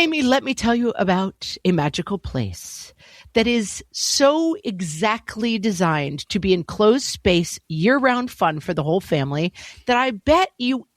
Amy, let me tell you about a magical place that is so exactly designed to be enclosed space, year-round fun for the whole family that I bet you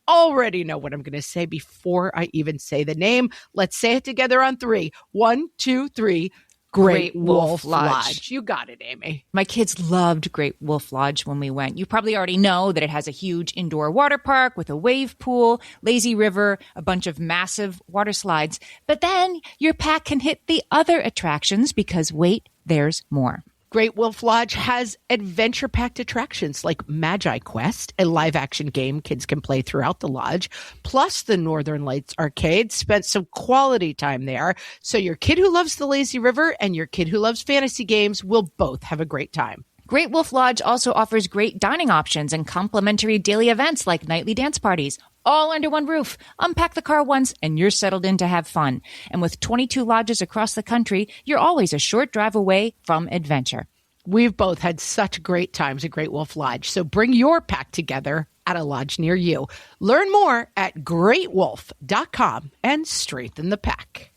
already know what I'm going to say before I even say the name. Let's say it together on 3. 1, 2, 3. Great Wolf Lodge. You got it, Amy. My kids loved Great Wolf Lodge when we went. You probably already know that it has a huge indoor water park with a wave pool, lazy river, a bunch of massive water slides. But then your pack can hit the other attractions because, wait, there's more. Great Wolf Lodge has adventure-packed attractions like Magi Quest, a live-action game kids can play throughout the lodge, plus the Northern Lights Arcade. Spent some quality time there, so your kid who loves the lazy river and your kid who loves fantasy games will both have a great time. Great Wolf Lodge also offers great dining options and complimentary daily events like nightly dance parties, all under one roof. Unpack the car once and you're settled in to have fun. And with 22 lodges across the country, you're always a short drive away from adventure. We've both had such great times at Great Wolf Lodge, so bring your pack together at a lodge near you. Learn more at greatwolf.com and strengthen the pack.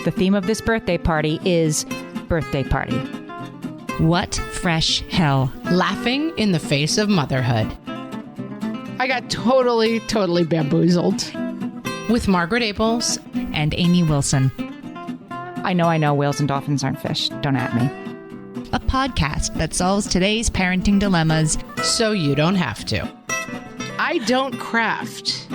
The theme of this birthday party is birthday party. What fresh hell? Laughing in the face of motherhood. I got totally bamboozled with Margaret Abels and Amy Wilson. I know, whales and dolphins aren't fish. Don't at me. A podcast that solves today's parenting dilemmas so you don't have to. I don't craft.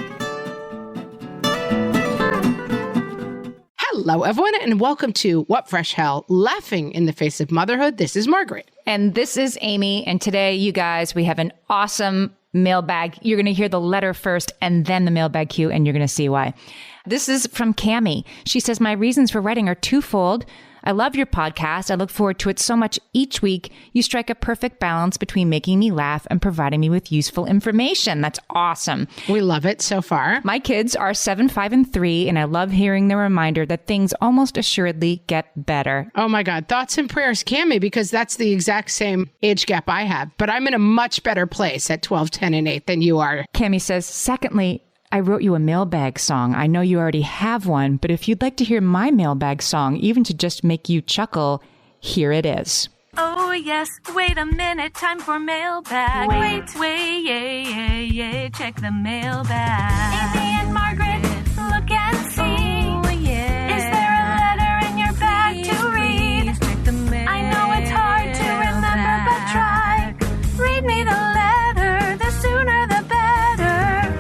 Hello, everyone, and welcome to What Fresh Hell? Laughing in the Face of Motherhood. This is Margaret. And this is Amy. And today, you guys, we have an awesome mailbag. You're going to hear the letter first and then the mailbag cue, and you're going to see why. This is from Cammie. She says, my reasons for writing are twofold. I love your podcast. I look forward to it so much each week. You strike a perfect balance between making me laugh and providing me with useful information. That's awesome. We love it so far. My kids are 7, 5, and 3, and I love hearing the reminder that things almost assuredly get better. Oh my God. Thoughts and prayers, Cammie, because that's the exact same age gap I have. But I'm in a much better place at 12, 10, and 8 than you are. Cammie says, secondly, I wrote you a mailbag song. I know you already have one, but if you'd like to hear my mailbag song, even to just make you chuckle, here it is. Oh, yes. Wait a minute. Time for mailbag. Wait. Check the mailbag. Amy and Margaret, look and see. Oh, yeah. Is there a letter in your bag to read? Please check the mail. I know it's hard to remember, but try. Read me the letter. The sooner the better.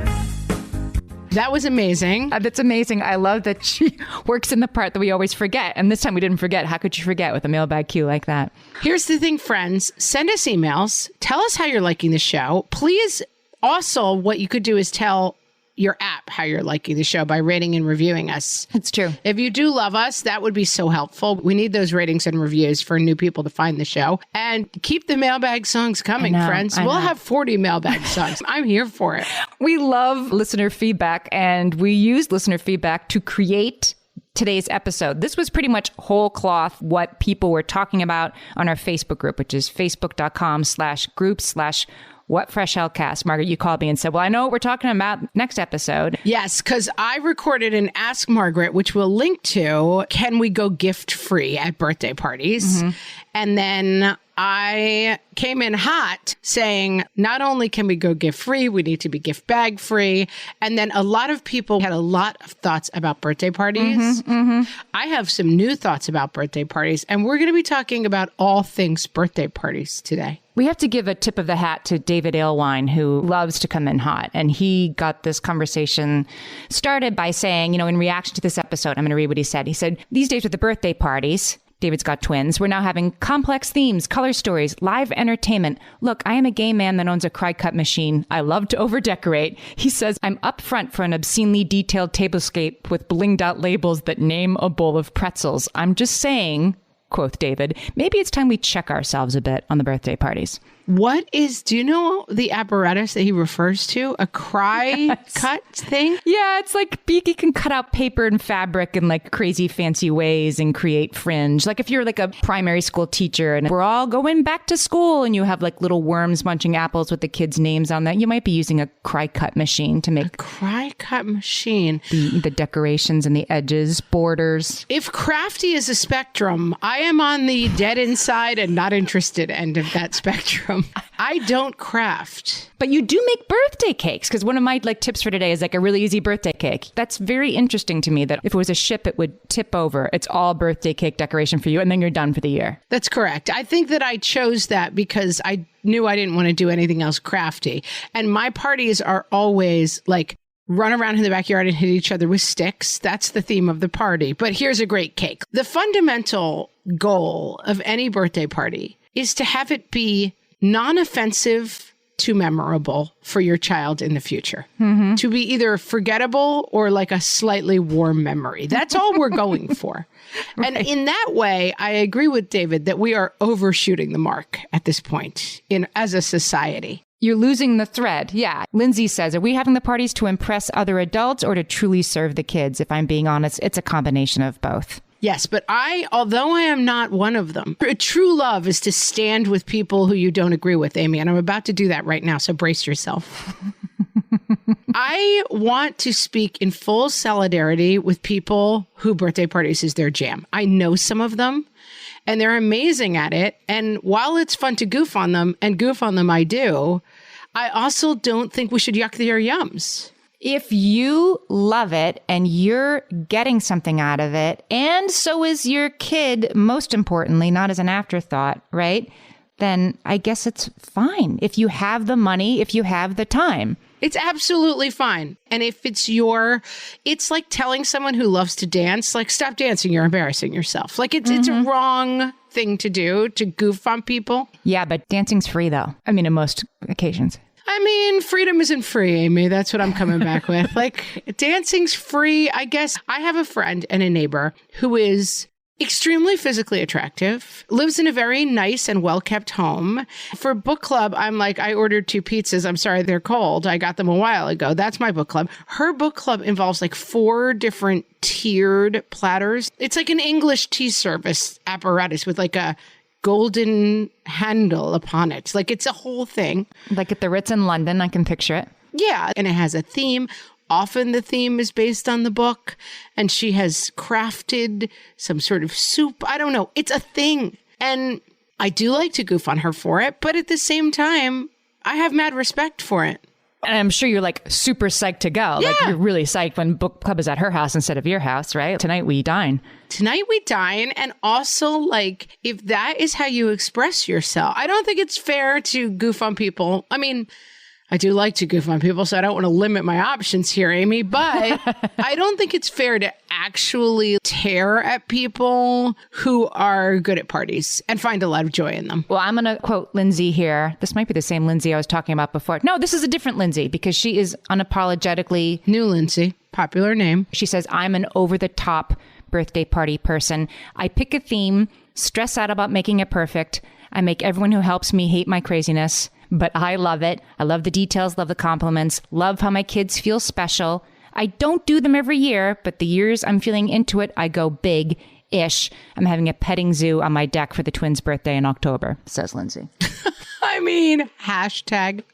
That was amazing. That's amazing. I love that she works in the part that we always forget. And this time we didn't forget. How could you forget with a mailbag cue like that? Here's the thing, friends. Send us emails. Tell us how you're liking the show. Please, also, what you could do is tell your app how you're liking the show by rating and reviewing us. It's true. If you do love us, that would be so helpful. We need those ratings and reviews for new people to find the show. And keep the mailbag songs coming, friends. We'll have 40 mailbag songs. I'm here for it. We love listener feedback, and we use listener feedback to create today's episode. This was pretty much whole cloth what people were talking about on our Facebook group, which is facebook.com/group/What Fresh Hellcast. Margaret, you called me and said, well, I know what we're talking about next episode. Yes, because I recorded an Ask Margaret, which we'll link to, can we go gift free at birthday parties? Mm-hmm. And then I came in hot saying, not only can we go gift free, we need to be gift bag free. And then a lot of people had a lot of thoughts about birthday parties. Mm-hmm, mm-hmm. I have some new thoughts about birthday parties, and we're going to be talking about all things birthday parties today. We have to give a tip of the hat to David Alewine, who loves to come in hot. And he got this conversation started by saying, in reaction to this episode, I'm going to read what he said. He said, these days with the birthday parties, David's got twins, we're now having complex themes, color stories, live entertainment. Look, I am a gay man that owns a cry-cut machine. I love to overdecorate. He says, I'm up front for an obscenely detailed tablescape with blinged out labels that name a bowl of pretzels. I'm just saying, quoth David, maybe it's time we check ourselves a bit on the birthday parties. Do you know the apparatus that he refers to? A cry cut thing? Yeah, it's like Beaky can cut out paper and fabric in like crazy fancy ways and create fringe. Like if you're like a primary school teacher and we're all going back to school and you have like little worms munching apples with the kids' names on that, you might be using a cry cut machine to make Cry cut machine. the decorations and the edges, borders. If crafty is a spectrum, I am on the dead inside and not interested end of that spectrum. I don't craft. But you do make birthday cakes, because one of my like tips for today is like a really easy birthday cake. That's very interesting to me that if it was a ship, it would tip over. It's all birthday cake decoration for you, and then you're done for the year. That's correct. I think that I chose that because I knew I didn't want to do anything else crafty. And my parties are always like run around in the backyard and hit each other with sticks. That's the theme of the party. But here's a great cake. The fundamental goal of any birthday party is to have it be non-offensive to memorable for your child in the future. Mm-hmm. To be either forgettable or like a slightly warm memory. That's all we're going for. Right. And in that way, I agree with David that we are overshooting the mark at this point as a society. You're losing the thread. Yeah. Lindsay says, are we having the parties to impress other adults or to truly serve the kids? If I'm being honest, it's a combination of both. Yes, but although I am not one of them, true love is to stand with people who you don't agree with, Amy. And I'm about to do that right now, so brace yourself. I want to speak in full solidarity with people who birthday parties is their jam. I know some of them, and they're amazing at it. And while it's fun to goof on them, and goof on them I do, I also don't think we should yuck their yums. If you love it and you're getting something out of it, and so is your kid, most importantly, not as an afterthought, right? Then I guess it's fine. If you have the money, if you have the time. It's absolutely fine. And if it's like telling someone who loves to dance, like, stop dancing, you're embarrassing yourself. Like it's a wrong thing to do, to goof on people. Yeah, but dancing's free though. I mean, in most occasions. I mean, freedom isn't free, Amy. That's what I'm coming back with. Like, dancing's free. I guess I have a friend and a neighbor who is extremely physically attractive, lives in a very nice and well-kept home. For book club, I'm like, I ordered 2 pizzas. I'm sorry, they're cold. I got them a while ago. That's my book club. Her book club involves like 4 different tiered platters. It's like an English tea service apparatus with like a golden handle upon it. Like it's a whole thing. Like at the Ritz in London, I can picture it. Yeah. And it has a theme. Often the theme is based on the book. And she has crafted some sort of soup. I don't know. It's a thing. And I do like to goof on her for it. But at the same time, I have mad respect for it. And I'm sure you're like super psyched to go. Yeah. Like you're really psyched when book club is at her house instead of your house, right? Tonight we dine. And also, like, if that is how you express yourself, I don't think it's fair to goof on people. I mean, I do like to goof on people, so I don't want to limit my options here, Amy, but I don't think it's fair to actually tear at people who are good at parties and find a lot of joy in them. Well, I'm going to quote Lindsay here. This might be the same Lindsay I was talking about before. No, this is a different Lindsay because she is unapologetically... New Lindsay, popular name. She says, I'm an over-the-top birthday party person. I pick a theme, stress out about making it perfect. I make everyone who helps me hate my craziness. But I love it. I love the details, love the compliments, love how my kids feel special. I don't do them every year, but the years I'm feeling into it, I go big-ish. I'm having a petting zoo on my deck for the twins' birthday in October, says Lindsay. I mean,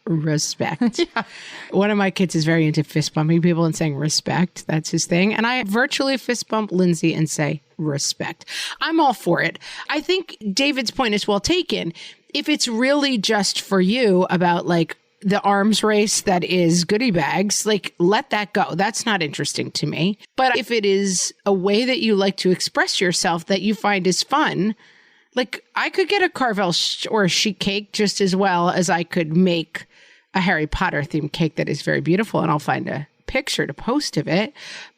#respect. Yeah. One of my kids is very into fist bumping people and saying respect. That's his thing. And I virtually fist bump Lindsay and say respect. I'm all for it. I think David's point is well taken. If it's really just for you about like the arms race that is goodie bags, like let that go. That's not interesting to me. But if it is a way that you like to express yourself that you find is fun, like I could get a Carvel or a sheet cake just as well as I could make a Harry Potter themed cake that is very beautiful. And I'll find a picture to post of it.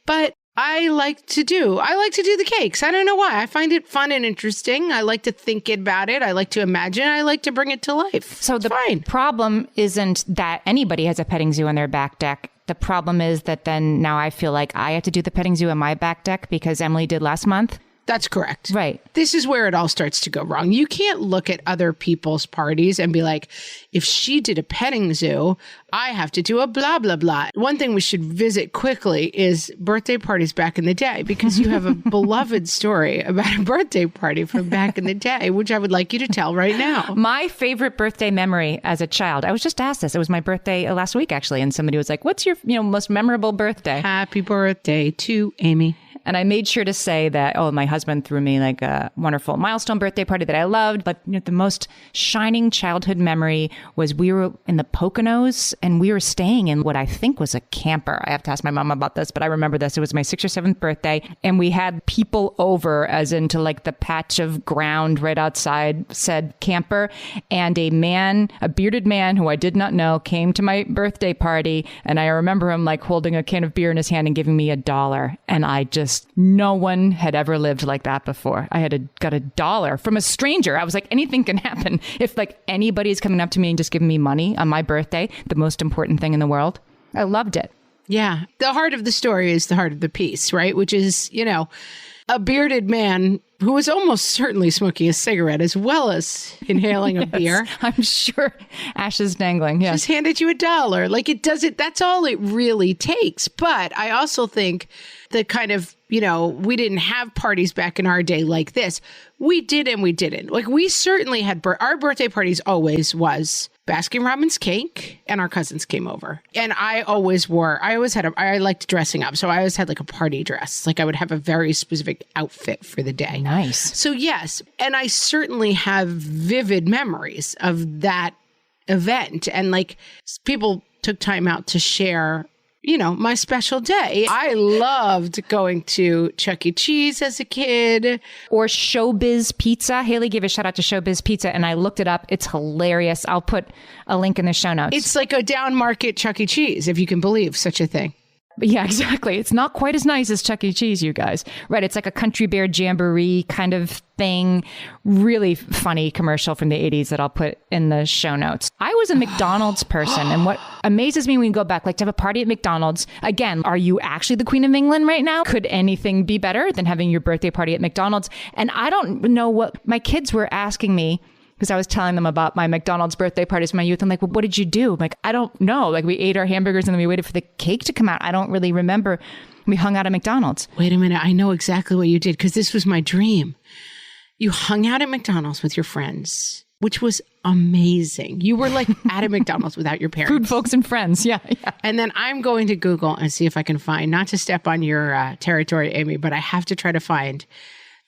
But I like to do the cakes. I don't know why. I find it fun and interesting. I like to think about it. I like to imagine. I like to bring it to life. So the problem isn't that anybody has a petting zoo on their back deck. The problem is that then now I feel like I have to do the petting zoo on my back deck because Emily did last month. That's correct. Right. This is where it all starts to go wrong. You can't look at other people's parties and be like, if she did a petting zoo, I have to do a blah, blah, blah. One thing we should visit quickly is birthday parties back in the day, because you have a beloved story about a birthday party from back in the day, which I would like you to tell right now. My favorite birthday memory as a child, I was just asked this. It was my birthday last week, actually. And somebody was like, what's your most memorable birthday? Happy birthday to Amy. And I made sure to say that, my husband threw me like a wonderful milestone birthday party that I loved. But the most shining childhood memory was we were in the Poconos and we were staying in what I think was a camper. I have to ask my mom about this, but I remember this. It was my 6th or 7th birthday. And we had people over, as into like the patch of ground right outside said camper. And a bearded man who I did not know came to my birthday party. And I remember him like holding a can of beer in his hand and giving me $1. And no one had ever lived like that before. I had got $1 from a stranger. I was like, anything can happen. If like anybody's coming up to me and just giving me money on my birthday, the most important thing in the world. I loved it. Yeah. The heart of the story is the heart of the piece, right? Which is, a bearded man who was almost certainly smoking a cigarette as well as inhaling a beer. I'm sure. Ashes dangling. Yeah. Just handed you $1. Like that's all it really takes. But I also think the kind of, we didn't have parties back in our day like this. We did and we didn't. Like we certainly had, our birthday parties always was Baskin Robbins cake, and our cousins came over. And I liked dressing up. So I always had like a party dress. Like I would have a very specific outfit for the day. Nice. So yes. And I certainly have vivid memories of that event. And like people took time out to share my special day. I loved going to Chuck E. Cheese as a kid. Or Showbiz Pizza. Haley gave a shout out to Showbiz Pizza, and I looked it up. It's hilarious. I'll put a link in the show notes. It's like a down market Chuck E. Cheese, if you can believe such a thing. Yeah, exactly. It's not quite as nice as Chuck E. Cheese, you guys. Right. It's like a Country Bear Jamboree kind of thing. Really funny commercial from the 80s that I'll put in the show notes. I was a McDonald's person. And what amazes me when we go back, like to have a party at McDonald's. Again, are you actually the Queen of England right now? Could anything be better than having your birthday party at McDonald's? And I don't know what my kids were asking me, because I was telling them about my McDonald's birthday parties in my youth. I'm like, well, what did you do? I'm like, I don't know. Like we ate our hamburgers and then we waited for the cake to come out. I don't really remember. We hung out at McDonald's. Wait a minute. I know exactly what you did, because this was my dream. You hung out at McDonald's with your friends, which was amazing. You were like at a McDonald's without your parents. Food, folks, and friends. Yeah. And then I'm going to Google and see if I can find, not to step on your territory, Amy, but I have to try to find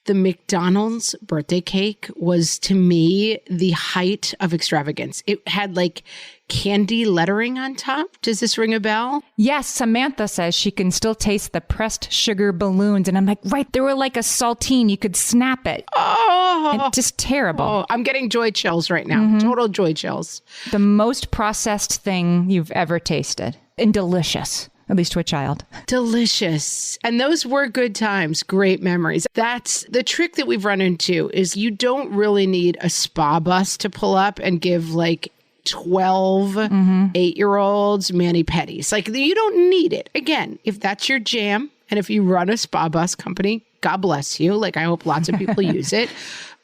the McDonald's birthday cake was, to me, the height of extravagance. It had like candy lettering on top. Does this ring a bell? Yes, Samantha says she can still taste the pressed sugar balloons. And I'm like, right, they were like a saltine. You could snap it. Oh, and just terrible. Oh, I'm getting joy chills right now. Mm-hmm. Total joy chills. The most processed thing you've ever tasted. And delicious. At least to a child. Delicious. And those were good times, great memories. That's the trick that we've run into, is you don't really need a spa bus to pull up and give like 12 8-year-olds mani-pedis. Like you don't need it. Again, if that's your jam, and if you run a spa bus company, God bless you. Like I hope lots of people use it.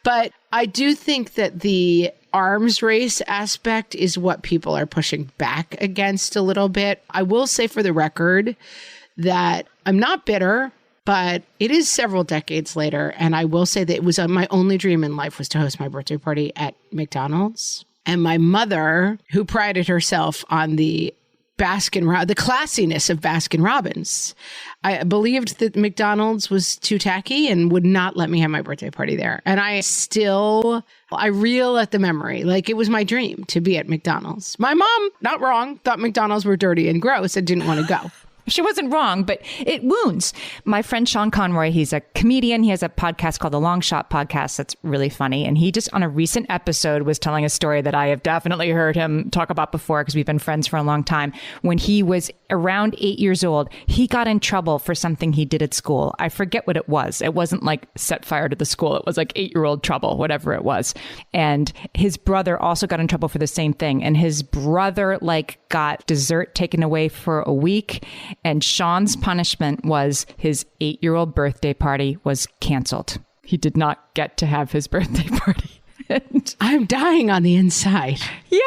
But I do think that the arms race aspect is what people are pushing back against a little bit. I will say for the record that I'm not bitter, but it is several decades later. And I will say that it was my only dream in life was to host my birthday party at McDonald's. And my mother, who prided herself on the classiness of Baskin Robbins, I believed that McDonald's was too tacky and would not let me have my birthday party there. And I reel at the memory. Like it was my dream to be at McDonald's. My mom, not wrong, thought McDonald's were dirty and gross and didn't want to go. She wasn't wrong, but it wounds. My friend Sean Conroy, he's a comedian. He has a podcast called The Long Shot Podcast that's really funny. And he just on a recent episode was telling a story that I have definitely heard him talk about before because we've been friends for a long time. When he was around 8 years old, he got in trouble for something he did at school. I forget what it was. It wasn't like set fire to the school. It was like 8-year-old trouble, whatever it was. And his brother also got in trouble for the same thing. And his brother got dessert taken away for a week. And Sean's punishment was his 8-year-old birthday party was canceled. He did not get to have his birthday party. And I'm dying on the inside. yeah,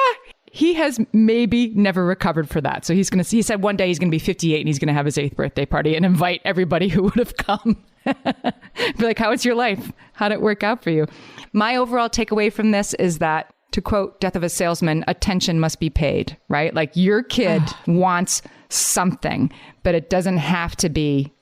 he has maybe never recovered for that. So he said one day he's going to be 58 and he's going to have his 8th birthday party and invite everybody who would have come. Be like, how was your life? How'd it work out for you? My overall takeaway from this is that, to quote Death of a Salesman, attention must be paid, right? Like your kid wants something, but it doesn't have to be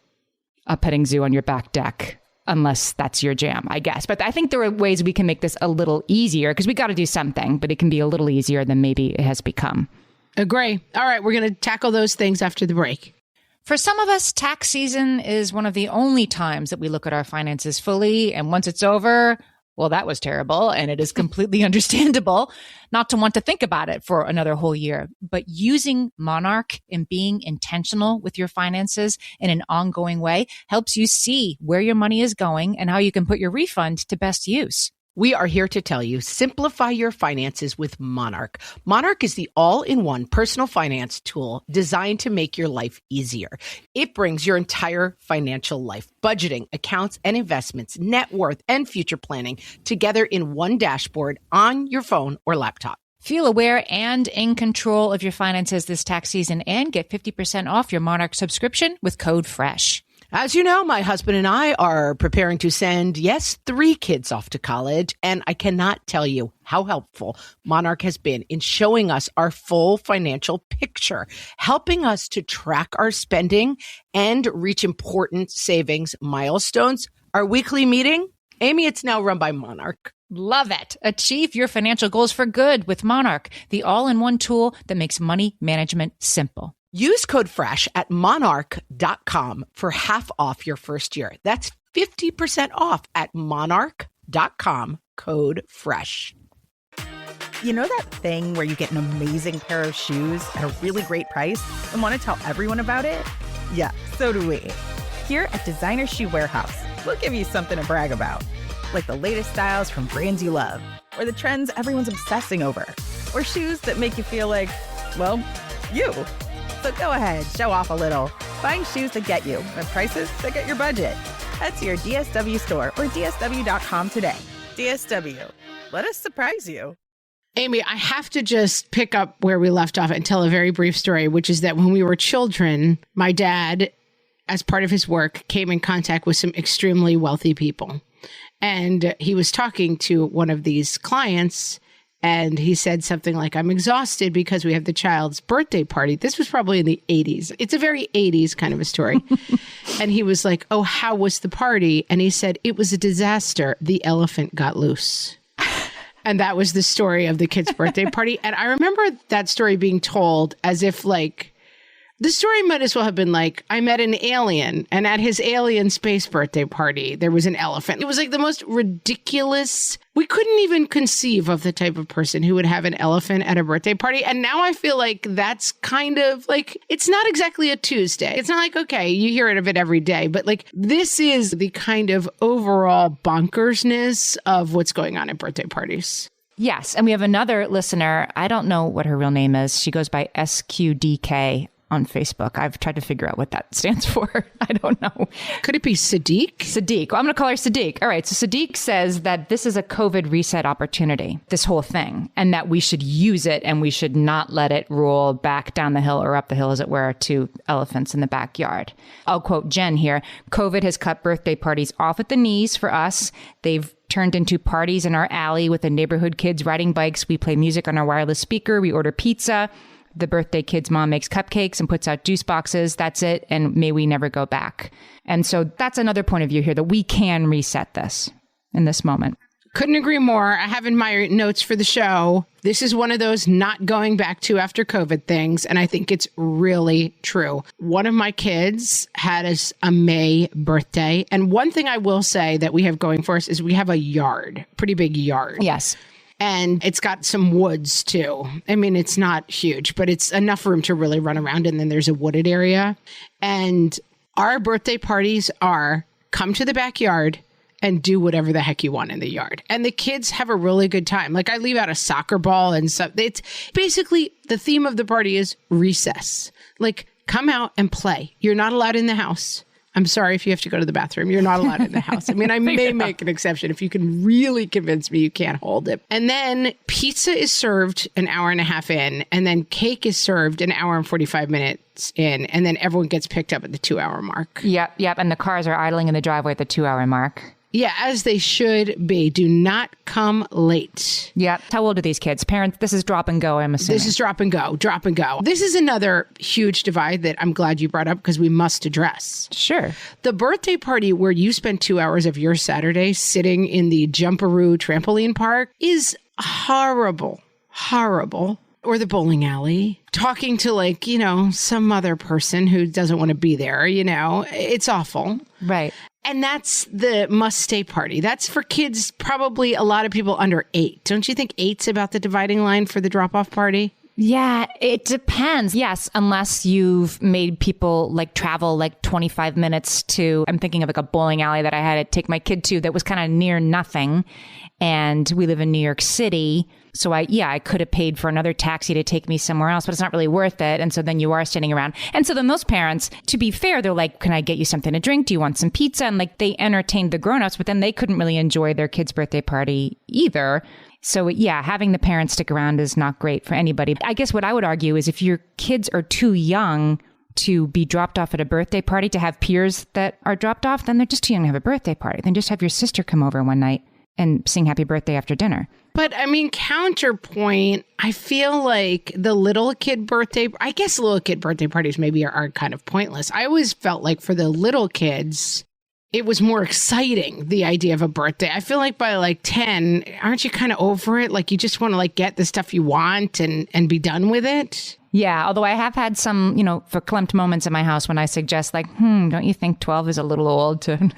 a petting zoo on your back deck. Unless that's your jam, I guess. But I think there are ways we can make this a little easier because we got to do something, but it can be a little easier than maybe it has become. Agree. All right, we're going to tackle those things after the break. For some of us, tax season is one of the only times that we look at our finances fully. And once it's over, well, that was terrible. And it is completely understandable not to want to think about it for another whole year. But using Monarch and being intentional with your finances in an ongoing way helps you see where your money is going and how you can put your refund to best use. We are here to tell you, simplify your finances with Monarch. Monarch is the all-in-one personal finance tool designed to make your life easier. It brings your entire financial life, budgeting, accounts and investments, net worth, and future planning together in one dashboard on your phone or laptop. Feel aware and in control of your finances this tax season and get 50% off your Monarch subscription with code FRESH. As you know, my husband and I are preparing to send, 3 kids off to college, and I cannot tell you how helpful Monarch has been in showing us our full financial picture, helping us to track our spending and reach important savings milestones. Our weekly meeting, Amy, it's now run by Monarch. Love it. Achieve your financial goals for good with Monarch, the all-in-one tool that makes money management simple. Use code FRESH at monarch.com for half off your first year. That's 50% off at monarch.com, code FRESH. You know that thing where you get an amazing pair of shoes at a really great price and want to tell everyone about it? Yeah, so do we. Here at Designer Shoe Warehouse, we'll give you something to brag about, like the latest styles from brands you love, or the trends everyone's obsessing over, or shoes that make you feel like, well, you. So go ahead, show off a little. Find shoes that get you at prices that get your budget. Head to your DSW store or DSW.com today. DSW, let us surprise you. Amy, I have to just pick up where we left off and tell a very brief story, which is that when we were children, my dad, as part of his work, came in contact with some extremely wealthy people. And he was talking to one of these clients, and he said something like, I'm exhausted because we have the child's birthday party. This was probably in the 80s. It's a very 80s kind of a story. And he was like, oh, how was the party? And he said, it was a disaster. The elephant got loose. And that was the story of the kid's birthday party. And I remember that story being told as if like, the story might as well have been like, I met an alien, and at his alien space birthday party, there was an elephant. It was like the most ridiculous. We couldn't even conceive of the type of person who would have an elephant at a birthday party. And now I feel like that's kind of like, it's not exactly a Tuesday. It's not like, okay, you hear of it every day, but like this is the kind of overall bonkersness of what's going on at birthday parties. Yes. And we have another listener. I don't know what her real name is. She goes by SQDK on Facebook. I've tried to figure out what that stands for. I don't know. Could it be Sadiq? Sadiq. Well, I'm going to call her Sadiq. All right. So Sadiq says that this is a COVID reset opportunity, this whole thing, and that we should use it and we should not let it roll back down the hill or up the hill, as it were, to elephants in the backyard. I'll quote Jen here. COVID has cut birthday parties off at the knees for us. They've turned into parties in our alley with the neighborhood kids riding bikes. We play music on our wireless speaker. We order pizza. The birthday kid's mom makes cupcakes and puts out juice boxes. That's it. And may we never go back. And so that's another point of view here, that we can reset this in this moment. Couldn't agree more. I have in my notes for the show, this is one of those not going back to after COVID things. And I think it's really true. One of my kids had a May birthday. And one thing I will say that we have going for us is we have a yard, pretty big yard. Yes. And it's got some woods too. I mean, it's not huge, but it's enough room to really run around. And then there's a wooded area. And our birthday parties are come to the backyard and do whatever the heck you want in the yard. And the kids have a really good time. Like I leave out a soccer ball and stuff. It's basically the theme of the party is recess. Like come out and play. You're not allowed in the house. I'm sorry if you have to go to the bathroom. You're not allowed in the house. I mean, I may make an exception if you can really convince me you can't hold it. And then pizza is served an hour and a half in, and then cake is served an hour and 45 minutes in, and then everyone gets picked up at the 2-hour mark. Yep. And the cars are idling in the driveway at the 2-hour mark. Yeah, as they should be. Do not come late. Yeah. How old are these kids? Parents, this is drop and go, I'm assuming. This is drop and go. This is another huge divide that I'm glad you brought up because we must address. Sure. The birthday party where you spend 2 hours of your Saturday sitting in the Jumperoo trampoline park is horrible. Or the bowling alley, talking to some other person who doesn't want to be there, it's awful. Right. And that's the must-stay party. That's for kids, probably a lot of people under 8. Don't you think 8's about the dividing line for the drop-off party? Yeah, it depends. Yes, unless you've made people travel 25 minutes to, I'm thinking of a bowling alley that I had to take my kid to that was kind of near nothing. And we live in New York City. So I could have paid for another taxi to take me somewhere else, but it's not really worth it. And so then you are standing around. And so then those parents, to be fair, they're like, can I get you something to drink? Do you want some pizza? And they entertained the grownups, but then they couldn't really enjoy their kid's birthday party either. So yeah, having the parents stick around is not great for anybody. I guess what I would argue is if your kids are too young to be dropped off at a birthday party, to have peers that are dropped off, then they're just too young to have a birthday party. Then just have your sister come over one night and sing happy birthday after dinner. But I mean, counterpoint, I feel like the little kid birthday parties maybe are kind of pointless. I always felt like for the little kids, it was more exciting, the idea of a birthday. I feel like by 10, aren't you kind of over it? Like you just want to get the stuff you want and be done with it? Yeah, although I have had some, verklempt moments in my house when I suggest don't you think 12 is a little old to...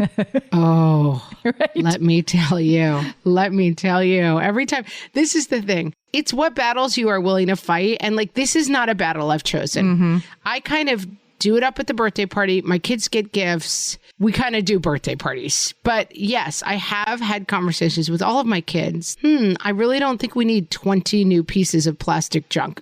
Oh, right? Let me tell you. Every time, this is the thing. It's what battles you are willing to fight. And this is not a battle I've chosen. Mm-hmm. I kind of do it up at the birthday party. My kids get gifts. We kind of do birthday parties. But yes, I have had conversations with all of my kids. I really don't think we need 20 new pieces of plastic junk.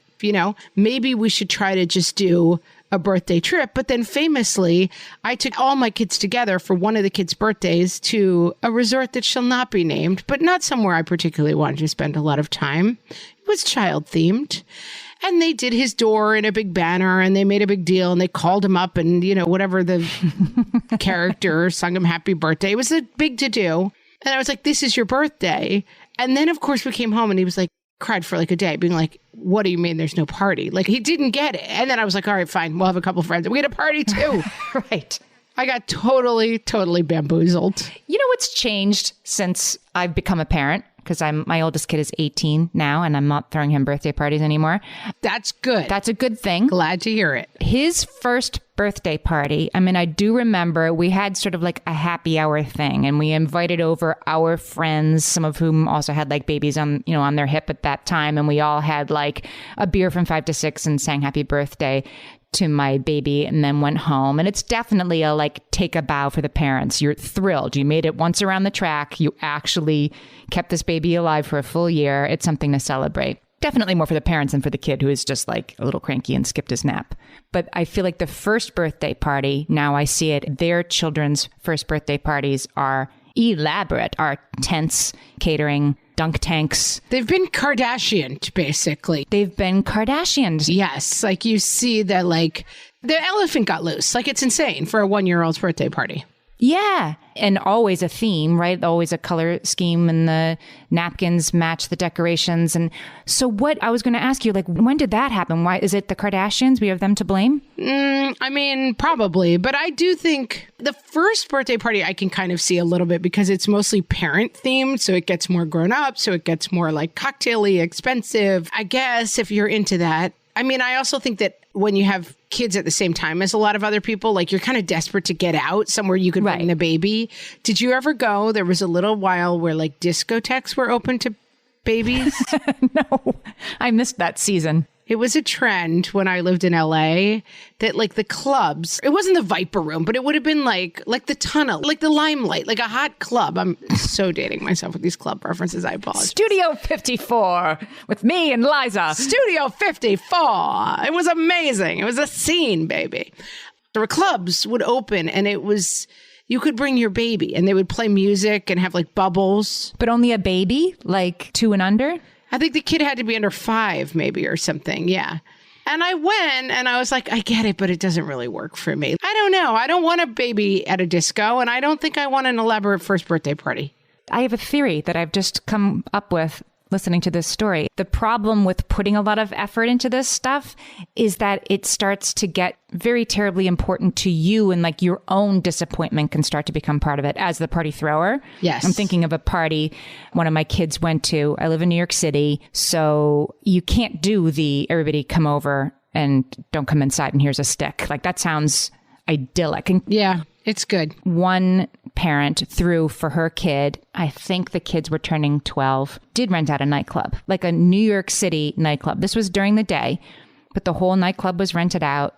Maybe we should try to just do a birthday trip. But then famously, I took all my kids together for one of the kids' birthdays to a resort that shall not be named, but not somewhere I particularly wanted to spend a lot of time. It was child themed. And they did his door in a big banner and they made a big deal and they called him up and, whatever the character sung him happy birthday. It was a big to-do. And I was like, this is your birthday. And then, of course, we came home and he was cried for a day, being like, what do you mean there's no party? He didn't get it. And then I was like, all right, fine. We'll have a couple friends. We had a party too. Right. I got totally bamboozled. You know what's changed since I've become a parent? Because my oldest kid is 18 now and I'm not throwing him birthday parties anymore. That's good. That's a good thing. Glad to hear it. His first birthday party, I do remember we had sort of a happy hour thing and we invited over our friends, some of whom also had babies on their hip at that time. And we all had a beer from 5 to 6 and sang happy birthday to my baby and then went home. And it's definitely a take a bow for the parents. You're thrilled. You made it once around the track. You actually kept this baby alive for a full year. It's something to celebrate. Definitely more for the parents than for the kid who is just a little cranky and skipped his nap. But I feel the first birthday party, now I see it, their children's first birthday parties are elaborate. Our tents, catering, dunk tanks. They've been Kardashianed, basically. They've been Kardashianed. Yes. You see that, the elephant got loose. It's insane for a 1-year-old's birthday party. Yeah. And always a theme, right? Always a color scheme and the napkins match the decorations. And so what I was going to ask you, when did that happen? Why is it the Kardashians? We have them to blame? Probably. But I do think the first birthday party I can kind of see a little bit because it's mostly parent themed. So it gets more grown up. So it gets more cocktail-y, expensive. I guess if you're into that. I also think that when you have kids at the same time as a lot of other people, you're kind of desperate to get out somewhere you could bring the baby. Did you ever go? There was a little while where discotheques were open to babies. No, I missed that season. It was a trend when I lived in LA that like the clubs, it wasn't the Viper Room, but it would have been like the Tunnel, like the Limelight, like a hot club. I'm so dating myself with these club references. I apologize. Studio 54 with me and Liza. Studio 54. It was amazing. It was a scene, baby. There were clubs would open and it was, you could bring your baby and they would play music and have like bubbles. But only a baby, like 2 and under? I think the kid had to be under 5 maybe or something. Yeah. And I went and I was like, I get it, but it doesn't really work for me. I don't know. I don't want a baby at a disco and I don't think I want an elaborate first birthday party. I have a theory that I've just come up with listening to this story. The problem with putting a lot of effort into this stuff is that it starts to get very terribly important to you and like your own disappointment can start to become part of it as the party thrower. Yes. I'm thinking of a party one of my kids went to. I live in New York City, so you can't do the everybody come over and don't come inside and here's a stick. Like that sounds idyllic. And yeah, it's good. one parent threw for her kid, I think the kids were turning 12, did rent out a nightclub, like a New York City nightclub. This was during the day, but the whole nightclub was rented out.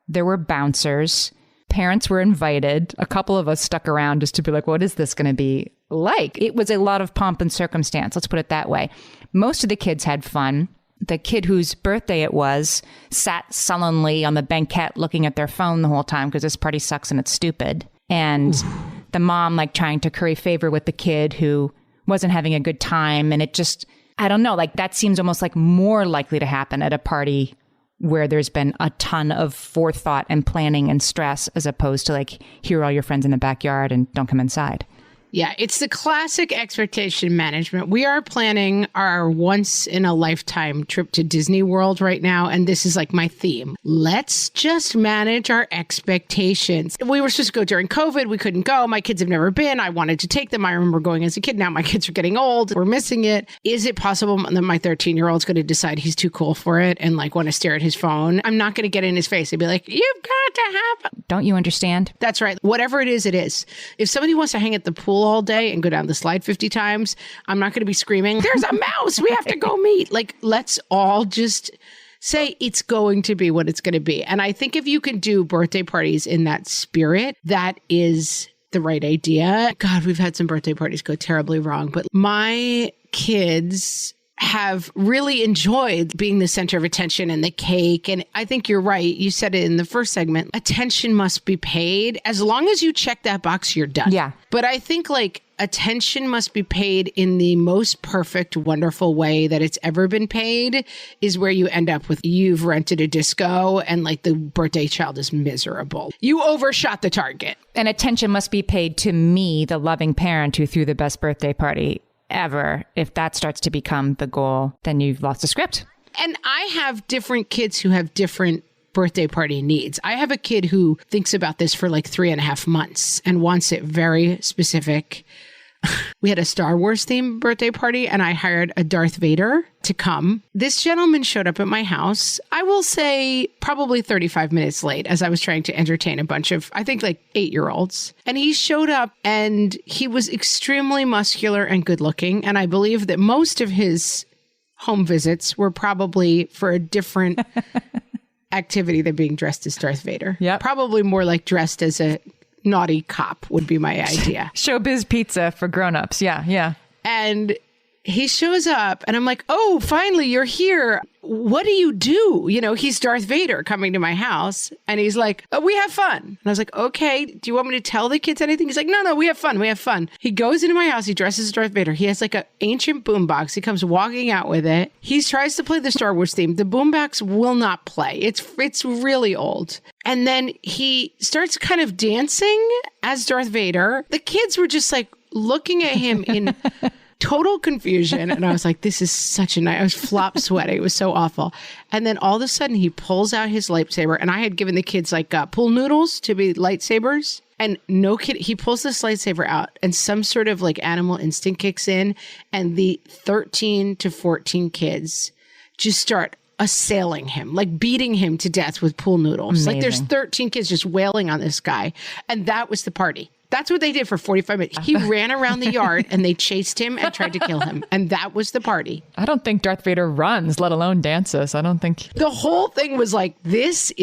There were bouncers. Parents were invited. A couple of us stuck around just to be like, what is this going to be like? It was a lot of pomp and circumstance. Let's put it that way. Most of the kids had fun. The kid whose birthday it was sat sullenly on the banquette looking at their phone the whole time because this party sucks and it's stupid. And the mom like trying to curry favor with the kid who wasn't having a good time. And it just, I don't know, like that seems almost like more likely to happen at a party where there's been a ton of forethought and planning and stress as opposed to like, here are all your friends in the backyard and don't come inside. Yeah, it's the classic expectation management. We are planning our once in a lifetime trip to Disney World right now. And this is like my theme. Let's just manage our expectations. We were supposed to go during COVID. We couldn't go. My kids have never been. I wanted to take them. I remember going as a kid. Now my kids are getting old. We're missing it. Is it possible that my 13-year-old's going to decide he's too cool for it and like want to stare at his phone? I'm not going to get in his face and be like, you've got to have it. Don't you understand? That's right. Whatever it is, it is. If somebody wants to hang at the pool all day and go down the slide 50 times, I'm not going to be screaming, there's a mouse, we have to go meet. Like, let's all just say it's going to be what it's going to be. And I think if you can do birthday parties in that spirit, that is the right idea. God, we've had some birthday parties go terribly wrong, but my kids have really enjoyed being the center of attention and the cake. And I think you're right. You said it in the first segment. Attention must be paid. As long as you check that box, you're done. Yeah. But I think like attention must be paid in the most perfect, wonderful way that it's ever been paid is where you end up with you've rented a disco and like the birthday child is miserable. You overshot the target. And attention must be paid to me, the loving parent who threw the best birthday party ever. If that starts to become the goal, then you've lost the script. And I have different kids who have different birthday party needs. I have a kid who thinks about this for like 3.5 months and wants it very specific. We had a Star Wars themed birthday party and I hired a Darth Vader to come. This gentleman showed up at my house, I will say probably 35 minutes late as I was trying to entertain a bunch of, I think like 8-year-olds. And he showed up and he was extremely muscular and good looking. And I believe that most of his home visits were probably for a different activity than being dressed as Darth Vader. Yeah, probably more like dressed as a naughty cop would be my idea. Showbiz pizza for grown-ups. Yeah, yeah. And he shows up and I'm like, oh, finally, you're here. What do you do? You know, he's Darth Vader coming to my house. And he's like, oh, we have fun. And I was like, okay, do you want me to tell the kids anything? He's like, no, we have fun. We have fun. He goes into my house. He dresses as Darth Vader. He has like an ancient boombox. He comes walking out with it. He tries to play the Star Wars theme. The boombox will not play. It's really old. And then he starts kind of dancing as Darth Vader. The kids were just like looking at him in total confusion. And I was like, this is such a night. I was flop sweating. It was so awful. And then all of a sudden he pulls out his lightsaber. And I had given the kids like pool noodles to be lightsabers. And no kid, he pulls this lightsaber out and some sort of like animal instinct kicks in. And the 13 to 14 kids just start assailing him, like beating him to death with pool noodles. Amazing. Like there's 13 kids just wailing on this guy. And that was the party. That's what they did for 45 minutes. He ran around the yard and they chased him and tried to kill him. And that was the party. I don't think Darth Vader runs, let alone dances. I don't think. The whole thing was like, there's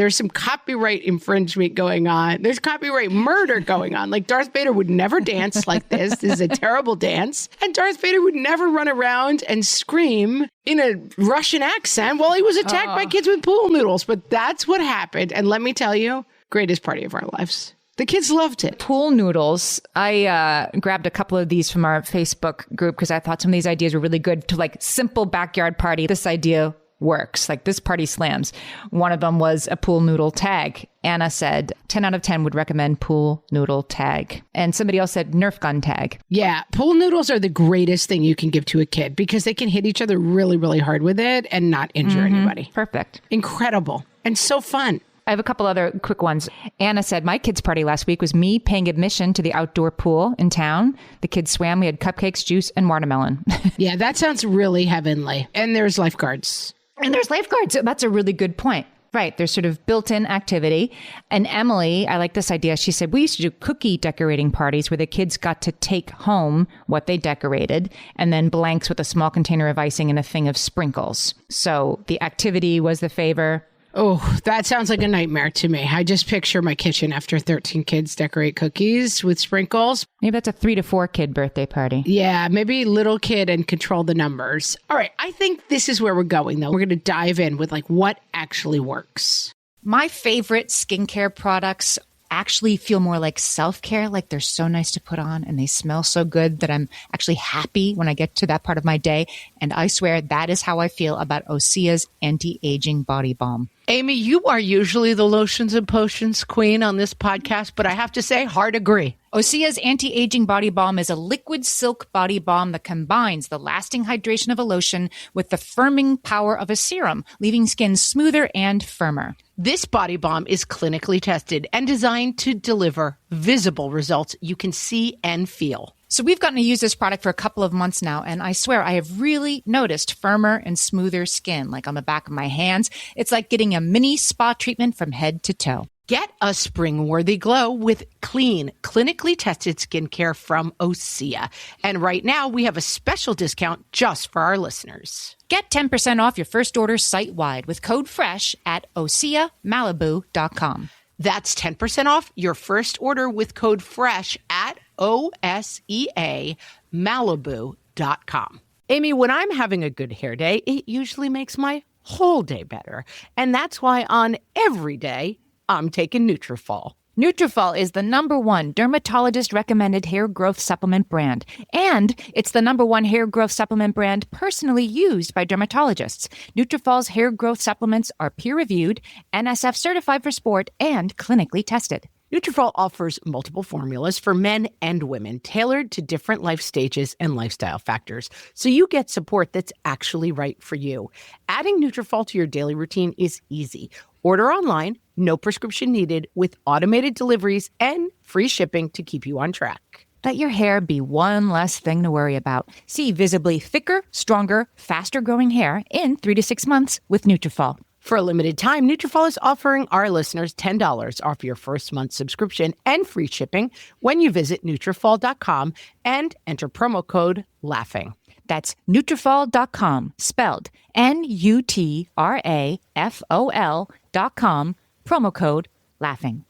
some copyright infringement going on. There's copyright murder going on. Like Darth Vader would never dance like this. This is a terrible dance. And Darth Vader would never run around and scream in a Russian accent while he was attacked by kids with pool noodles. But that's what happened. And let me tell you, greatest party of our lives. The kids loved it. Pool noodles. I grabbed a couple of these from our Facebook group because I thought some of these ideas were really good to like simple backyard party. This idea works. Like this party slams. One of them was a pool noodle tag. Anna said 10 out of 10 would recommend pool noodle tag. And somebody else said Nerf gun tag. Yeah, pool noodles are the greatest thing you can give to a kid because they can hit each other really, really hard with it and not injure anybody. Perfect. Incredible. And so fun. I have a couple other quick ones. Anna said, my kids' party last week was me paying admission to the outdoor pool in town. The kids swam. We had cupcakes, juice, and watermelon. Yeah, that sounds really heavenly. And there's lifeguards. And there's lifeguards. That's a really good point. Right. There's sort of built-in activity. And Emily, I like this idea. She said, we used to do cookie decorating parties where the kids got to take home what they decorated and then blanks with a small container of icing and a thing of sprinkles. So the activity was the favor. Oh, that sounds like a nightmare to me. I just picture my kitchen after 13 kids decorate cookies with sprinkles. Maybe that's a 3 to 4 kid birthday party. Yeah, maybe little kid and control the numbers. All right, I think this is where we're going, though. We're going to dive in with like what actually works. My favorite skincare products actually feel more like self-care, like they're so nice to put on and they smell so good that I'm actually happy when I get to that part of my day. And I swear that is how I feel about Osea's anti-aging body balm. Amy, you are usually the lotions and potions queen on this podcast, but I have to say, hard agree. Osea's anti-aging body balm is a liquid silk body balm that combines the lasting hydration of a lotion with the firming power of a serum, leaving skin smoother and firmer. This body balm is clinically tested and designed to deliver visible results you can see and feel. So we've gotten to use this product for a couple of months now, and I swear I have really noticed firmer and smoother skin, like on the back of my hands. It's like getting a mini spa treatment from head to toe. Get a spring-worthy glow with clean, clinically tested skincare from Osea. And right now, we have a special discount just for our listeners. Get 10% off your first order site-wide with code FRESH at OseaMalibu.com. That's 10% off your first order with code FRESH at OSEAMalibu.com. Amy, when I'm having a good hair day, it usually makes my whole day better. And that's why on every day, I'm taking Nutrafol. Nutrafol is the #1 dermatologist-recommended hair growth supplement brand. And it's the #1 hair growth supplement brand personally used by dermatologists. Nutrafol's hair growth supplements are peer-reviewed, NSF certified for sport, and clinically tested. Nutrafol offers multiple formulas for men and women tailored to different life stages and lifestyle factors, so you get support that's actually right for you. Adding Nutrafol to your daily routine is easy. Order online, no prescription needed, with automated deliveries and free shipping to keep you on track. Let your hair be one less thing to worry about. See visibly thicker, stronger, faster-growing hair in 3 to 6 months with Nutrafol. For a limited time, Nutrafol is offering our listeners $10 off your first month subscription and free shipping when you visit Nutrafol.com and enter promo code LAUGHING. That's Nutrafol.com, spelled Nutrafol.com, promo code LAUGHING.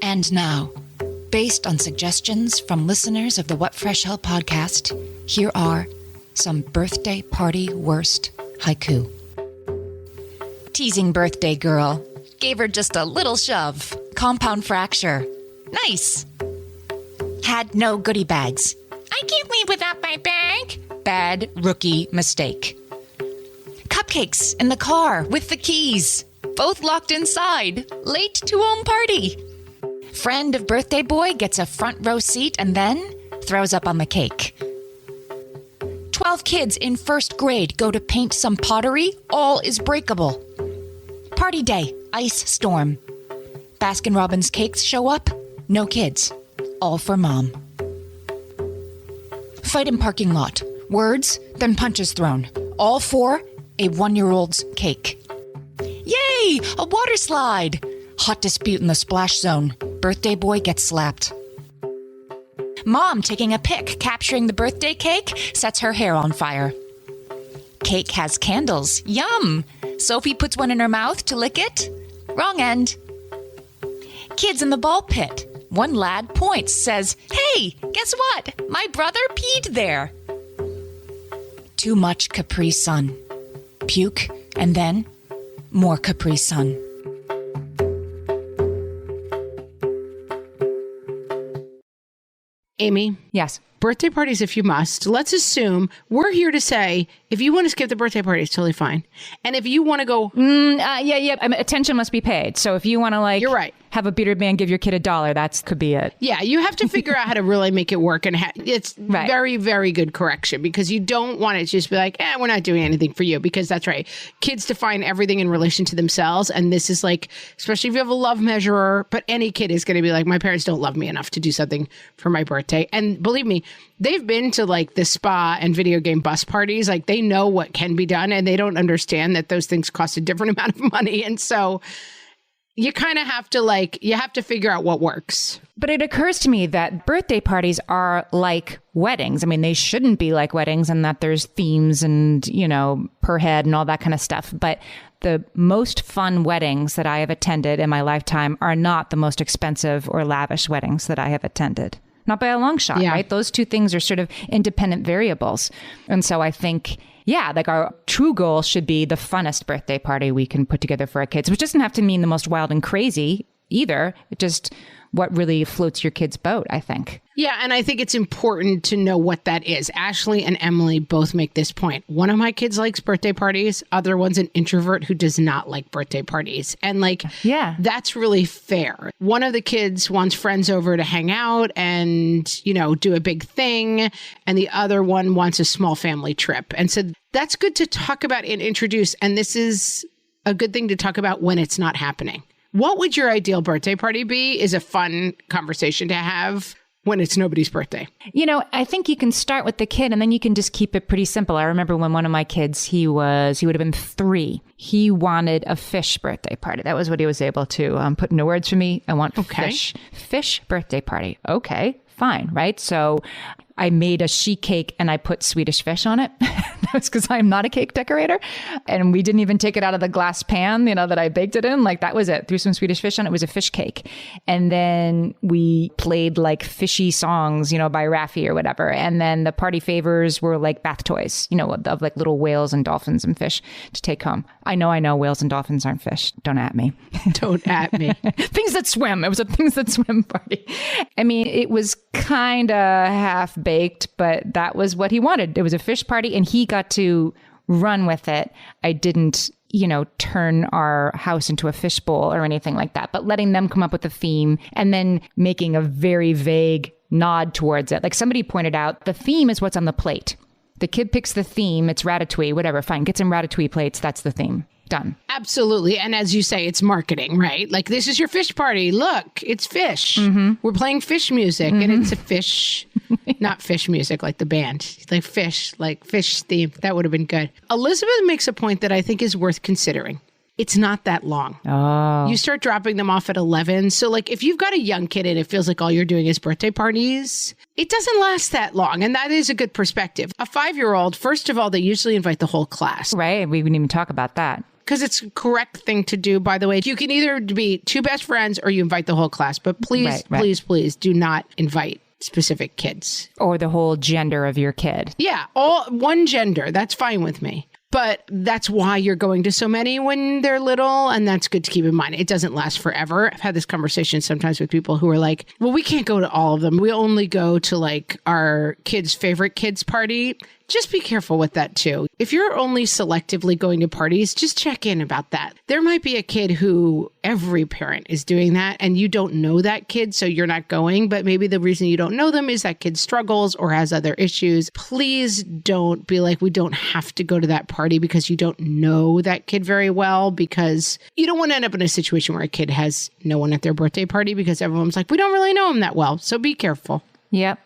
And now, based on suggestions from listeners of the What Fresh Hell podcast, here are some birthday party worst haiku. Teasing birthday girl. Gave her just a little shove. Compound fracture. Nice. Had no goodie bags. I can't leave without my bag. Bad rookie mistake. Cupcakes in the car with the keys. Both locked inside. Late to home party. Friend of birthday boy gets a front row seat and then throws up on the cake. 12 kids in first grade go to paint some pottery. All is breakable. Party day, ice storm. Baskin-Robbins cakes show up. No kids. All for mom. Fight in parking lot. Words, then punches thrown. All for a 1-year-old's cake. Yay! A water slide. Hot dispute in the splash zone. Birthday boy gets slapped. Mom taking a pic, capturing the birthday cake, sets her hair on fire. Cake has candles. Yum! Sophie puts one in her mouth to lick it. Wrong end. Kids in the ball pit. One lad points, says, "Hey, guess what? My brother peed there." Too much Capri Sun. Puke, and then more Capri Sun. Amy, Yes. birthday parties if you must. Let's assume we're here to say if you want to skip the birthday party, it's totally fine. And if you want to go, Yeah. I mean, attention must be paid. So if you want to You're right. have a bearded man give your kid $1, that could be it. yeah, you have to figure out how to really make it work. And it's Right. very, very good correction because you don't want it to just be like, we're not doing anything for you, because that's right. Kids define everything in relation to themselves. And this is like, especially if you have a love measurer, but any kid is going to be like, my parents don't love me enough to do something for my birthday. And believe me, they've been to like the spa and video game bus parties. Like they know what can be done and they don't understand that those things cost a different amount of money. And so you kind of have to you have to figure out what works. But it occurs to me that birthday parties are like weddings. I mean, they shouldn't be like weddings and that there's themes and, per head and all that kind of stuff. But the most fun weddings that I have attended in my lifetime are not the most expensive or lavish weddings that I have attended. Not by a long shot, Yeah. right? Those two things are sort of independent variables. And so I think, our true goal should be the funnest birthday party we can put together for our kids, which doesn't have to mean the most wild and crazy either. It just what really floats your kid's boat, I think. Yeah, and I think it's important to know what that is. Ashley and Emily both make this point. One of my kids likes birthday parties. Other one's an introvert who does not like birthday parties. And that's really fair. One of the kids wants friends over to hang out and, do a big thing. And the other one wants a small family trip. And so that's good to talk about and introduce. And this is a good thing to talk about when it's not happening. What would your ideal birthday party be is a fun conversation to have when it's nobody's birthday. I think you can start with the kid and then you can just keep it pretty simple. I remember when one of my kids, he would have been 3. He wanted a fish birthday party. That was what he was able to put into words for me. I want fish birthday party. Okay, fine. Right. So I made a sheet cake and I put Swedish fish on it. That was because I'm not a cake decorator. And we didn't even take it out of the glass pan, that I baked it in. That was it. Threw some Swedish fish on it. It was a fish cake. And then we played fishy songs, by Raffi or whatever. And then the party favors were bath toys, of little whales and dolphins and fish to take home. I know whales and dolphins aren't fish. Don't at me. Don't at me. Things that swim. It was a things that swim party. I mean, it was kind of half baked, but that was what he wanted. It was a fish party and he got to run with it. I didn't, turn our house into a fish bowl or anything like that, but letting them come up with a theme and then making a very vague nod towards it. Like somebody pointed out, the theme is what's on the plate. The kid picks the theme. It's ratatouille, whatever. Fine. Get some ratatouille plates. That's the theme. Done. Absolutely. And as you say, it's marketing, right? This is your fish party. Look, it's fish. Mm-hmm. We're playing fish music and it's a fish, not fish music like the band, fish theme. That would have been good. Elizabeth makes a point that I think is worth considering. It's not that long. Oh. You start dropping them off at 11. So if you've got a young kid and it feels like all you're doing is birthday parties, it doesn't last that long. And that is a good perspective. A 5-year-old, first of all, they usually invite the whole class. Right. We didn't even talk about that. Because it's a correct thing to do, by the way. You can either be 2 best friends or you invite the whole class. But please, please do not invite specific kids. Or the whole gender of your kid. Yeah, all one gender. That's fine with me. But that's why you're going to so many when they're little. And that's good to keep in mind. It doesn't last forever. I've had this conversation sometimes with people who are like, well, we can't go to all of them. We only go to our kids' favorite kids party. Just be careful with that too. If you're only selectively going to parties, just check in about that. There might be a kid who every parent is doing that and you don't know that kid, so you're not going. But maybe the reason you don't know them is that kid struggles or has other issues. Please don't be like, we don't have to go to that party because you don't know that kid very well, because you don't want to end up in a situation where a kid has no one at their birthday party because everyone's like, we don't really know him that well. So be careful. Yep.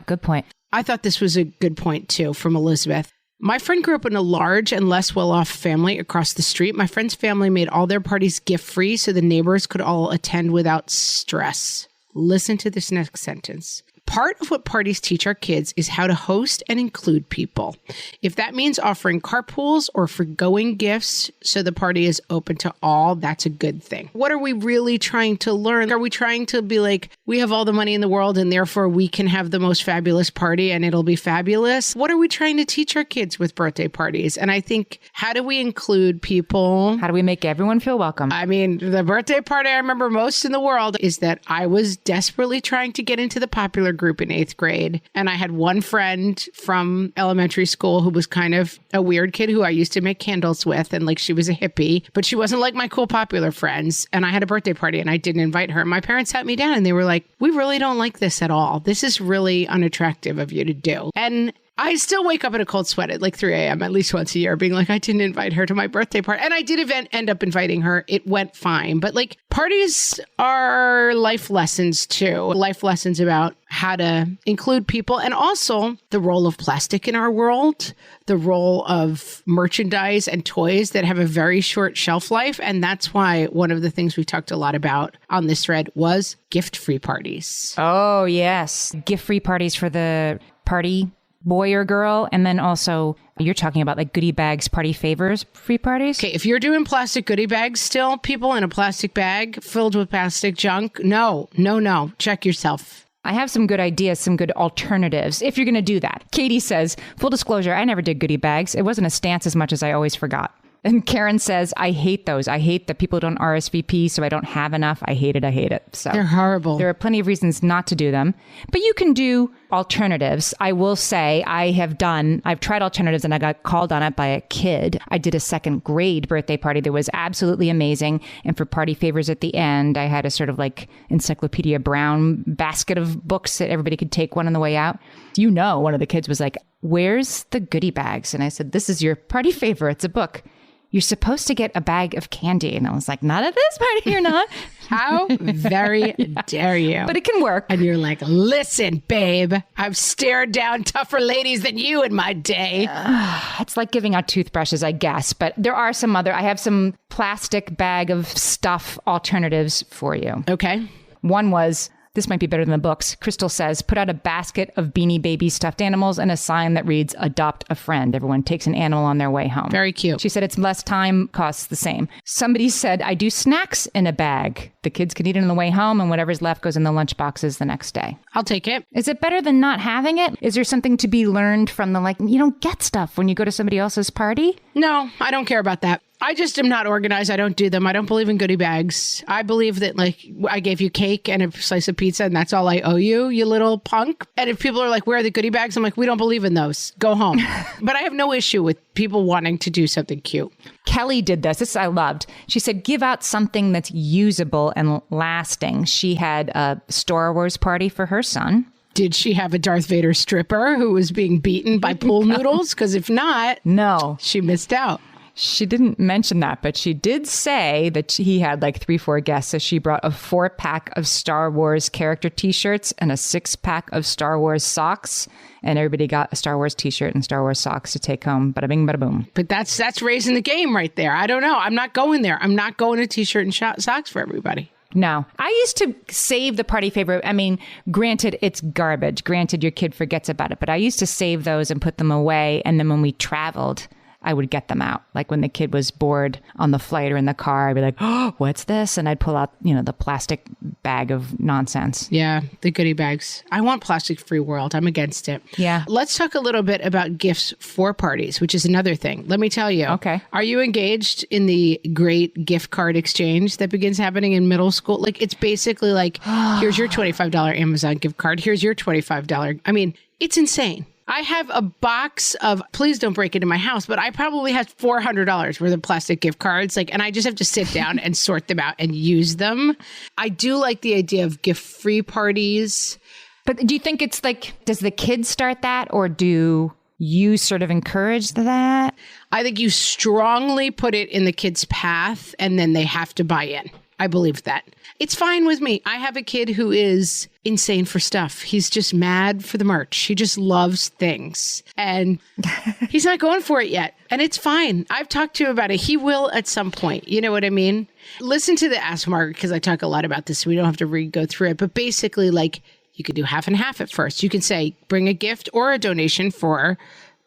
Good point. I thought this was a good point, too, from Elizabeth. My friend grew up in a large and less well-off family across the street. My friend's family made all their parties gift-free so the neighbors could all attend without stress. Listen to this next sentence. Part of what parties teach our kids is how to host and include people. If that means offering carpools or forgoing gifts so the party is open to all, that's a good thing. What are we really trying to learn? Are we trying to be like, we have all the money in the world and therefore we can have the most fabulous party and it'll be fabulous? What are we trying to teach our kids with birthday parties? And I think, how do we include people? How do we make everyone feel welcome? I mean, the birthday party I remember most in the world is that I was desperately trying to get into the popular group in 8th grade. And I had one friend from elementary school who was kind of a weird kid who I used to make candles with. And like, she was a hippie, but she wasn't like my cool popular friends. And I had a birthday party and I didn't invite her. My parents sat me down and they were like, we really don't like this at all. This is really unattractive of you to do. And I still wake up in a cold sweat at like 3 a.m. at least once a year being like, I didn't invite her to my birthday party. And I did end up inviting her. It went fine. But like, parties are life lessons too. Life lessons about how to include people and also the role of plastic in our world, the role of merchandise and toys that have a very short shelf life. And that's why one of the things we talked a lot about on this thread was gift-free parties. Oh, yes. Gift-free parties for the party boy or girl. And then also you're talking about like goodie bags, party favors, free parties. Okay, if you're doing plastic goodie bags still, people in a plastic bag filled with plastic junk, no. Check yourself. I have some good ideas, some good alternatives if you're going to do that. Katie says, full disclosure, I never did goodie bags. It wasn't a stance as much as I always forgot. And Karen says, I hate those. I hate that people don't RSVP, so I don't have enough. I hate it. So they're horrible. There are plenty of reasons not to do them, but you can do alternatives. I will say I've tried alternatives and I got called on it by a kid. I did a 2nd grade birthday party that was absolutely amazing. And for party favors at the end, I had a sort of like Encyclopedia Brown basket of books that everybody could take one on the way out. You know, one of the kids was like, where's the goodie bags? And I said, this is your party favor. It's a book. You're supposed to get a bag of candy. And I was like, not at this party, you're not. How very dare you? But it can work. And you're like, listen, babe, I've stared down tougher ladies than you in my day. It's like giving out toothbrushes, I guess. But there are I have some plastic bag of stuff alternatives for you. Okay. One was, this might be better than the books. Crystal says, put out a basket of Beanie Baby stuffed animals and a sign that reads, adopt a friend. Everyone takes an animal on their way home. Very cute. She said it's less time, costs the same. Somebody said, I do snacks in a bag. The kids can eat it on the way home and whatever's left goes in the lunch boxes the next day. I'll take it. Is it better than not having it? Is there something to be learned from the, like, you don't get stuff when you go to somebody else's party? No, I don't care about that. I just am not organized. I don't do them. I don't believe in goodie bags. I believe that, like, I gave you cake and a slice of pizza and that's all I owe you, you little punk. And if people are like, where are the goodie bags? I'm like, we don't believe in those. Go home. But I have no issue with people wanting to do something cute. Kelly did this I loved. She said, give out something that's usable and lasting. She had a Star Wars party for her son. Did she have a Darth Vader stripper who was being beaten by pool noodles? Because if not, no, she missed out. She didn't mention that, but she did say that he had like 3-4 guests. So she brought a 4-pack of Star Wars character t-shirts and a 6-pack of Star Wars socks. And everybody got a Star Wars t-shirt and Star Wars socks to take home. Bada bing, bada boom. But that's raising the game right there. I don't know. I'm not going there. I'm not going to t-shirt and socks for everybody. No, I used to save the party favor. I mean, granted, it's garbage. Granted, your kid forgets about it. But I used to save those and put them away. And then when we traveled, I would get them out. Like when the kid was bored on the flight or in the car, I'd be like, oh, what's this? And I'd pull out, the plastic bag of nonsense. Yeah, the goodie bags. I want plastic-free world. I'm against it. Yeah. Let's talk a little bit about gifts for parties, which is another thing. Let me tell you. Okay. Are you engaged in the great gift card exchange that begins happening in middle school? Like, it's basically like, here's your $25 Amazon gift card. Here's your $25. I mean, it's insane. I have a box of, please don't break into my house, but I probably have $400 worth of plastic gift cards. And I just have to sit down and sort them out and use them. I do like the idea of gift-free parties. But do you think it's like, does the kid start that or do you sort of encourage that? I think you strongly put it in the kid's path and then they have to buy in. I believe that. It's fine with me. I have a kid who is insane for stuff. He's just mad for the merch. He just loves things. And he's not going for it yet. And it's fine. I've talked to him about it. He will at some point. You know what I mean? Listen to the Ask Margaret, because I talk a lot about this. So we don't have to go through it. But basically, like, you could do half and half at first. You can say, bring a gift or a donation for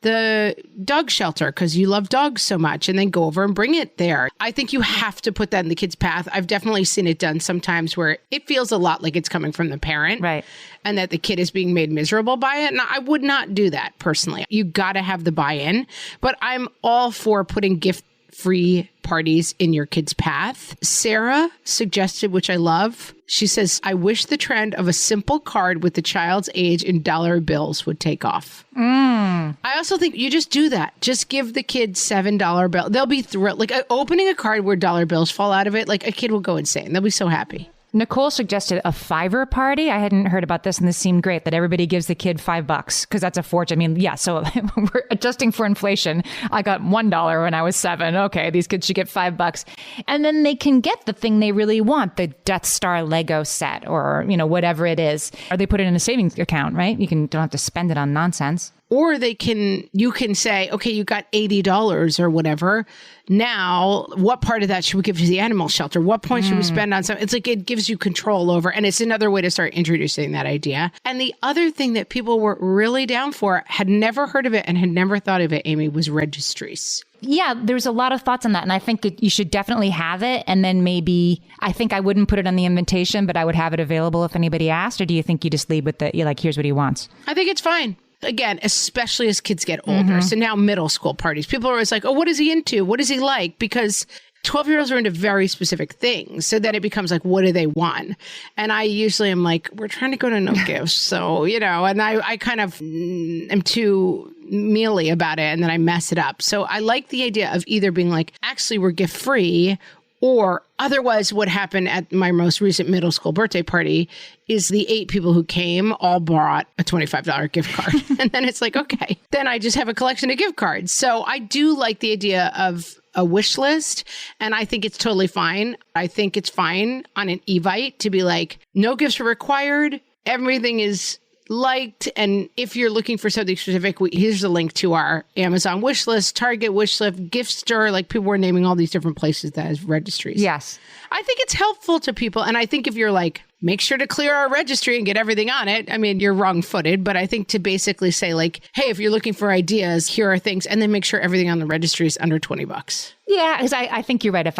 the dog shelter because you love dogs so much, and then go over and bring it there. I think you have to put that in the kid's path. I've definitely seen it done sometimes where it feels a lot like it's coming from the parent, Right. and that the kid is being made miserable by it. And I would not do that personally. You got to have the buy-in, but I'm all for putting gift-free parties in your kid's path. Sarah suggested, which I love. She says, I wish the trend of a simple card with the child's age in dollar bills would take off. I also think you just do that. Just give the kids $7 bill. They'll be thrilled. Like opening a card where dollar bills fall out of it, like a kid will go insane. They'll be so happy. Nicole suggested a $5 party. I hadn't heard about this, and this seemed great, that everybody gives the kid $5 because that's a fortune. I mean, yeah, so we're adjusting for inflation. I got $1 when I was 7. Okay, these kids should get $5. And then they can get the thing they really want, the Death Star Lego set or, you know, whatever it is. Or they put it in a savings account, right? You don't have to spend it on nonsense. Or you can say, okay, you got $80 or whatever. Now, what part of that should we give to the animal shelter? What point should we spend on something? It's like it gives you control over, and it's another way to start introducing that idea. And the other thing that people were really down for, had never heard of it and had never thought of it, Amy, was registries. Yeah, there's a lot of thoughts on that. And I think you should definitely have it. And then maybe, I think I wouldn't put it on the invitation, but I would have it available if anybody asked. Or do you think you just leave with here's what he wants? I think it's fine. Again, especially as kids get older. So now middle school parties, people are always like, oh, what is he into? What does he like? Because 12-year-olds are into very specific things. So then it becomes like, what do they want? And I usually am like, we're trying to go to no gifts. So, you know, and I kind of am too mealy about it, and then I mess it up. So I like the idea of either being like, actually, we're gift free. Or otherwise, what happened at my most recent middle school birthday party is the 8 people who came all brought a $25 gift card. And then it's like, okay, then I just have a collection of gift cards. So I do like the idea of a wish list. And I think it's totally fine. I think it's fine on an Evite to be like, no gifts are required. Everything is liked. And if you're looking for something specific, here's a link to our Amazon wish list, Target wish list, Giftster. Like people were naming all these different places that has registries. Yes. I think it's helpful to people. And I think if you're like, make sure to clear our registry and get everything on it. I mean, you're wrong-footed, but I think to basically say like, hey, if you're looking for ideas, here are things, and then make sure everything on the registry is under $20. Yeah, because I think you're right. If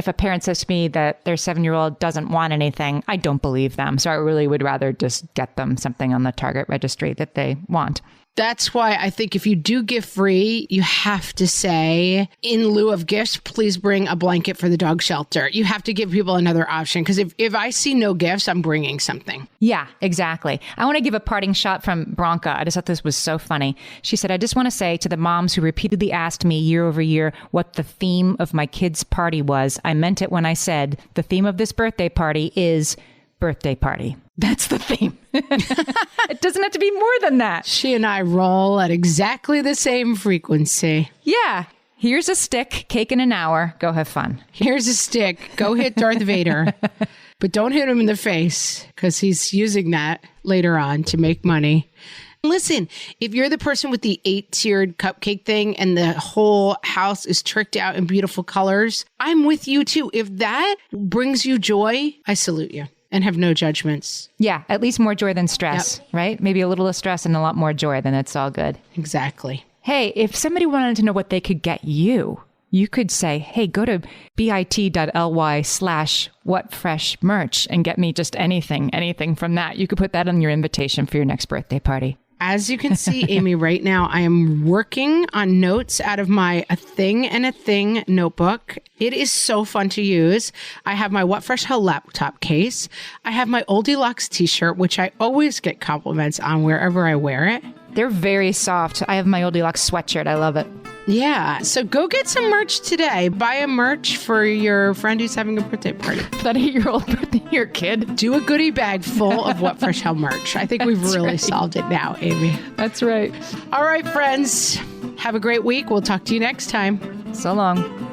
a parent says to me that their 7-year-old doesn't want anything, I don't believe them. So I really would rather just get them something on the Target registry that they want. That's why I think if you do gift free, you have to say, in lieu of gifts, please bring a blanket for the dog shelter. You have to give people another option. Because if I see no gifts, I'm bringing something. Yeah, exactly. I want to give a parting shot from Bronca. I just thought this was so funny. She said, I just want to say to the moms who repeatedly asked me year over year what the theme of my kids' party was, I meant it when I said the theme of this birthday party is birthday party. That's the theme. It doesn't have to be more than that. She and I roll at exactly the same frequency. Yeah. Here's a stick, cake in an hour. Go have fun. Here's a stick. Go hit Darth Vader. But don't hit him in the face because he's using that later on to make money. Listen, if you're the person with the 8-tiered cupcake thing and the whole house is tricked out in beautiful colors, I'm with you too. If that brings you joy, I salute you. And have no judgments. Yeah, at least more joy than stress, right? Maybe a little of stress and a lot more joy, then it's all good. Exactly. Hey, if somebody wanted to know what they could get you, you could say, hey, go to bit.ly/whatfreshmerch and get me just anything from that. You could put that on your invitation for your next birthday party. As you can see, Amy, right now, I am working on notes out of my A Thing and a Thing notebook. It is so fun to use. I have my What Fresh Hell laptop case. I have my Oldie Locks t-shirt, which I always get compliments on wherever I wear it. They're very soft. I have my Oldie Locks sweatshirt. I love it. Yeah. So go get some merch today. Buy a merch for your friend who's having a birthday party. That 8-year-old birthday, your kid. Do a goodie bag full of What Fresh Hell merch. I think we've really solved it now, Amy. That's right. All right, friends. Have a great week. We'll talk to you next time. So long.